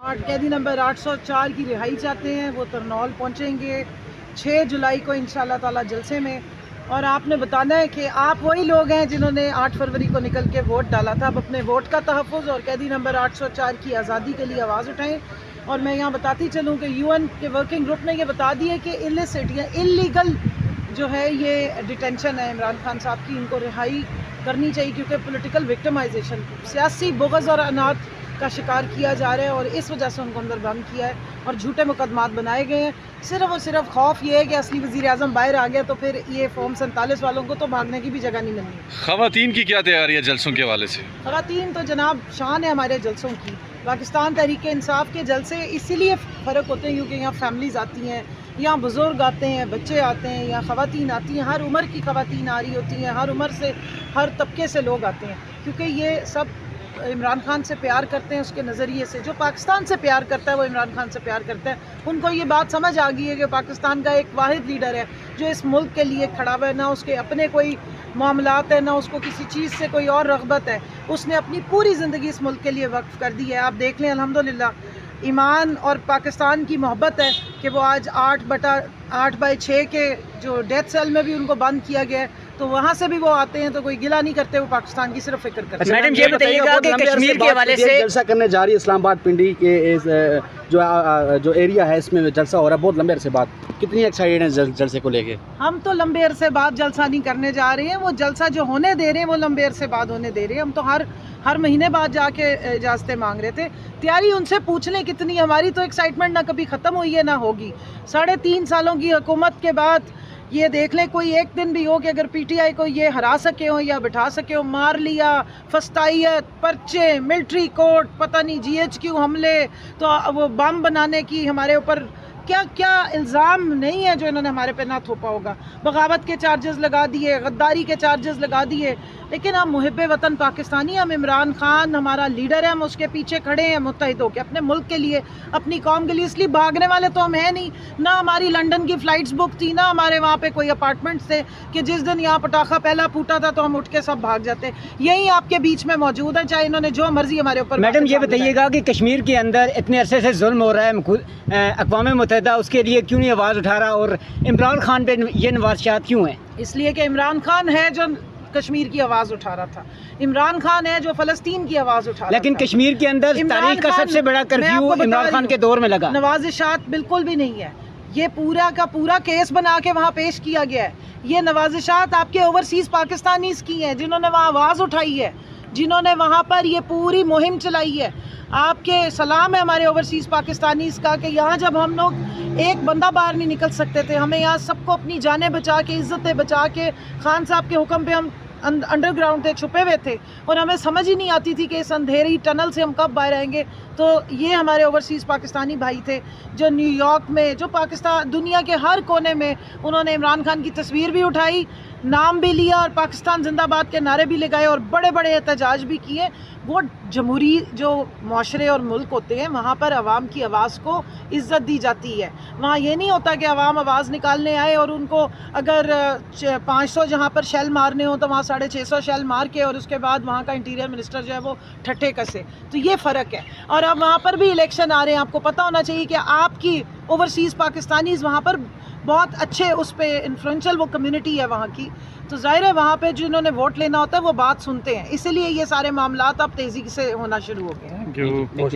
قیدی نمبر 804 کی رہائی چاہتے ہیں، وہ ترنول پہنچیں گے 6 جولائی کو انشاءاللہ تعالی جلسے میں. اور آپ نے بتانا ہے کہ آپ وہی لوگ ہیں جنہوں نے 8 فروری کو نکل کے ووٹ ڈالا تھا. اب اپنے ووٹ کا تحفظ اور قیدی نمبر 804 کی آزادی کے لیے آواز اٹھائیں. اور میں یہاں بتاتی چلوں کہ UN کے ورکنگ گروپ نے یہ بتا دی ہے کہ illicit یا انلیگل جو ہے یہ ڈیٹینشن ہے عمران خان صاحب کی، ان کو رہائی کرنی چاہیے کیونکہ پولیٹیکل وکٹمائزیشن، سیاسی بغض اور انات کا شکار کیا جا رہا ہے اور اس وجہ سے ان کو اندر بند کیا ہے اور جھوٹے مقدمات بنائے گئے ہیں. صرف اور صرف خوف یہ ہے کہ اصلی وزیر اعظم باہر آ گیا تو پھر یہ فارم 47 والوں کو تو بھاگنے کی بھی جگہ نہیں ملنی. خواتین کی کیا تیاری ہے جلسوں کے حوالے سے؟ خواتین تو جناب شان ہے ہمارے جلسوں کی. پاکستان تحریک انصاف کے جلسے اسی لیے فرق ہوتے ہیں کیونکہ یہاں فیملیز آتی ہیں، یہاں بزرگ آتے ہیں، بچے آتے ہیں، یہاں خواتین آتی ہیں، ہر عمر کی خواتین آ رہی ہوتی ہیں، ہر عمر سے ہر طبقے سے لوگ آتے ہیں کیونکہ یہ سب عمران خان سے پیار کرتے ہیں. اس کے نظریے سے جو پاکستان سے پیار کرتا ہے وہ عمران خان سے پیار کرتا ہے. ان کو یہ بات سمجھ آ گئی ہے کہ پاکستان کا ایک واحد لیڈر ہے جو اس ملک کے لیے کھڑا ہوا ہے، نہ اس کے اپنے کوئی معاملات ہیں، نہ اس کو کسی چیز سے کوئی اور رغبت ہے. اس نے اپنی پوری زندگی اس ملک کے لیے وقف کر دی ہے. آپ دیکھ لیں الحمدللہ ایمان اور پاکستان کی محبت ہے کہ وہ آج 8/6 کے جو ڈیتھ سیل میں بھی ان کو بند کیا گیا ہے تو وہاں سے بھی وہ آتے ہیں تو کوئی گلہ نہیں کرتے، وہ پاکستان کی صرف فکر کرتے ہیں. میڈم یہ بتائیے گا کہ کشمیر کے حوالے سے جلسہ کرنے جا رہی ہے اسلام آباد پنڈی کے جو ایریا ہے اس میں جلسہ ہو رہا ہے، بہت لمبے عرصے بعد، کتنی ایکسائٹیڈ ہیں جلسے کو لے کے؟ ہم تو لمبے عرصے بعد جلسہ نہیں کرنے جا رہے ہیں، وہ جلسہ جو ہونے دے رہے ہیں وہ لمبے عرصے بعد ہونے دے رہے ہیں. ہم تو ہر مہینے بعد جا کے اجازتیں مانگ رہے تھے. تیاری ان سے پوچھ لیں کتنی. ہماری تو ایکسائٹمنٹ نہ کبھی ختم ہوئی ہے نہ ہوگی. 3.5 سالوں کی حکومت کے بعد یہ دیکھ لیں کوئی ایک دن بھی ہو کہ اگر پی ٹی آئی کو یہ ہرا سکے ہوں یا بٹھا سکے ہوں. مار لیا، فسطائیت، پرچے، ملٹری کورٹ، پتہ نہیں GHQ حملے، تو وہ بم بنانے کی ہمارے اوپر کیا کیا الزام نہیں ہے جو انہوں نے ہمارے پہ نہ تھوپا ہوگا. بغاوت کے چارجز لگا دیے، غداری کے چارجز لگا دیے. لیکن ہم محب وطن پاکستانی، ہم عمران خان ہمارا لیڈر ہے، ہم اس کے پیچھے کھڑے ہیں متحد ہو کے اپنے ملک کے لیے، اپنی قوم کے لیے. اس لیے بھاگنے والے تو ہم ہیں نہیں. نہ ہماری لنڈن کی فلائٹس بک تھی، نہ ہمارے وہاں پہ کوئی اپارٹمنٹس تھے کہ جس دن یہاں پٹاخہ پہلا پھوٹا تھا تو ہم اٹھ کے سب بھاگ جاتے. یہی آپ کے بیچ میں موجود ہیں چاہے انہوں نے جو مرضی ہمارے اوپر. میڈم یہ بتائیے گا کہ کشمیر کے اندر اتنے عرصے سے ظلم ہو رہا ہے، اقوام متحدہ اس کے لیے کیوں نہیں آواز اٹھا رہا اور عمران خان پہ یہ نوازشات کیوں ہیں؟ اس لیے کہ عمران خان ہے جو کشمیر کی آواز اٹھا رہا تھا، عمران خان ہے جو فلسطین کی آواز اٹھا رہا تھا. لیکن کشمیر کے اندر تاریخ کا سب سے بڑا کرفیو عمران خان کے دور میں لگا. نوازشات بالکل بھی نہیں ہے. یہ پورا کا پورا کیس بنا کے وہاں پیش کیا گیا ہے. یہ نوازشات آپ کے اوورسیز پاکستانیز کی ہیں جنہوں نے وہاں آواز اٹھائی ہے، جنہوں نے وہاں پر یہ پوری مہم چلائی ہے. آپ کے سلام ہے ہمارے اوورسیز پاکستانیز کا کہ یہاں جب ہم لوگ ایک بندہ باہر نہیں نکل سکتے تھے، ہمیں یہاں سب کو اپنی جانیں بچا کے، عزتیں بچا کے، خان صاحب کے حکم پہ ہم انڈر گراؤنڈ تھے، چھپے ہوئے تھے اور ہمیں سمجھ ہی نہیں آتی تھی کہ اس اندھیری ٹنل سے ہم کب باہر آئیں گے. تو یہ ہمارے اوورسیز پاکستانی بھائی تھے جو نیو یارک میں، جو پاکستان دنیا کے ہر کونے میں انہوں نے عمران خان کی تصویر بھی اٹھائی، نام بھی لیا اور پاکستان زندہ باد کے نعرے بھی لگائے اور بڑے بڑے احتجاج بھی کیے. وہ جمہوری جو معاشرے اور ملک ہوتے ہیں وہاں پر عوام کی آواز کو عزت دی جاتی ہے. وہاں یہ نہیں ہوتا کہ عوام آواز نکالنے آئے اور ان کو اگر 500 جہاں پر شیل مارنے ہوں تو وہاں 650 شیل مار کے اور اس کے بعد وہاں کا انٹیریئر منسٹر جو ہے وہ ٹھٹھے کسے. تو یہ فرق ہے. اور اب وہاں پر بھی الیکشن آ رہے ہیں، آپ کو پتہ ہونا چاہیے کہ آپ کی اوورسیز پاکستانیز وہاں پر بہت اچھے اس پہ انفلوئنشل وہ کمیونٹی ہے وہاں کی. تو ظاہر ہے وہاں پہ جنہوں نے ووٹ لینا ہوتا ہے وہ بات سنتے ہیں، اسی لیے یہ سارے معاملات اب تیزی سے ہونا شروع ہو گئے ہیں.